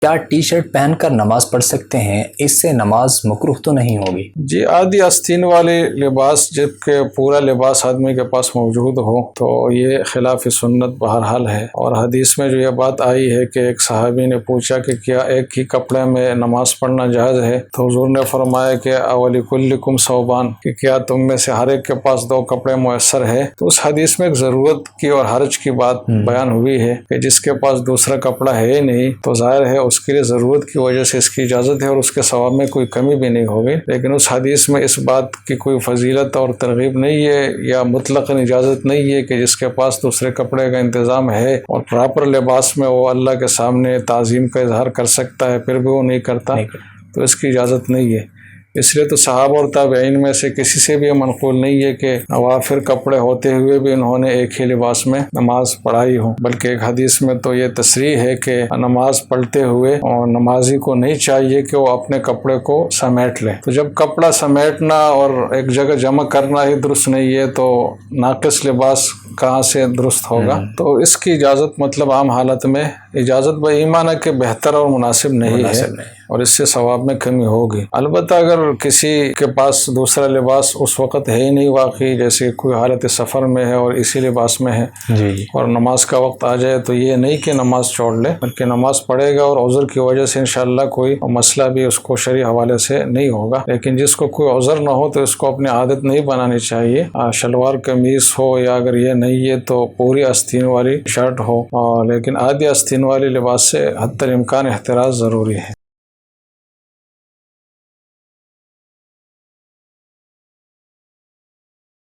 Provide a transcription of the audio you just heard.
کیا T shirt پہن کر نماز پڑھ سکتے ہیں؟ اس سے نماز مکروہ تو نہیں ہوگی؟ جی، آدھی آستین والے لباس جبکہ پورا لباس آدمی کے پاس موجود ہو تو یہ خلاف سنت بہرحال ہے، اور حدیث میں جو یہ بات آئی ہے کہ ایک صحابی نے پوچھا کہ کیا ایک ہی کپڑے میں نماز پڑھنا جائز ہے، تو حضور نے فرمایا کہ اولکلکم ثوبان، کہ کیا تم میں سے ہر ایک کے پاس 2 کپڑے میسر ہے؟ تو اس حدیث میں ایک ضرورت کی اور حرج کی بات بیان ہوئی ہے کہ جس کے پاس دوسرا کپڑا ہے ہی نہیں تو ظاہر ہے اس کے لیے ضرورت کی وجہ سے اس کی اجازت ہے اور اس کے ثواب میں کوئی کمی بھی نہیں ہوگی، لیکن اس حدیث میں اس بات کی کوئی فضیلت اور ترغیب نہیں ہے یا مطلق اجازت نہیں ہے کہ جس کے پاس دوسرے کپڑے کا انتظام ہے اور پراپر لباس میں وہ اللہ کے سامنے تعظیم کا اظہار کر سکتا ہے پھر بھی وہ نہیں کرتا، تو اس کی اجازت نہیں ہے۔ اس لیے تو صحابہ اور تابعین میں سے کسی سے بھی منقول نہیں ہے کہ نوافر کپڑے ہوتے ہوئے بھی انہوں نے ایک ہی لباس میں نماز پڑھائی ہو، بلکہ ایک حدیث میں تو یہ تصریح ہے کہ نماز پڑھتے ہوئے اور نمازی کو نہیں چاہیے کہ وہ اپنے کپڑے کو سمیٹ لے، تو جب کپڑا سمیٹنا اور ایک جگہ جمع کرنا ہی درست نہیں ہے تو ناقص لباس کہاں سے درست ہوگا؟ تو اس کی اجازت مطلب عام حالت میں اجازت بایمان ہے کہ بہتر اور مناسب نہیں ہے اور اس سے ثواب میں کمی ہوگی۔ البتہ اگر کسی کے پاس دوسرا لباس اس وقت ہے ہی نہیں واقعی، جیسے کوئی حالت سفر میں ہے اور اسی لباس میں ہے اور نماز کا وقت آ جائے تو یہ نہیں کہ نماز چھوڑ لے بلکہ نماز پڑھے گا اور عذر کی وجہ سے انشاءاللہ کوئی مسئلہ بھی اس کو شرعی حوالے سے نہیں ہوگا، لیکن جس کو کوئی عذر نہ ہو تو اس کو اپنی عادت نہیں بنانی چاہیے۔ شلوار قمیص ہو یا اگر یہ نہیں ہے تو پوری آستین والی شرٹ ہو، لیکن آدھی آستین والی لباس سے حتی الامکان احتراز ضروری ہے۔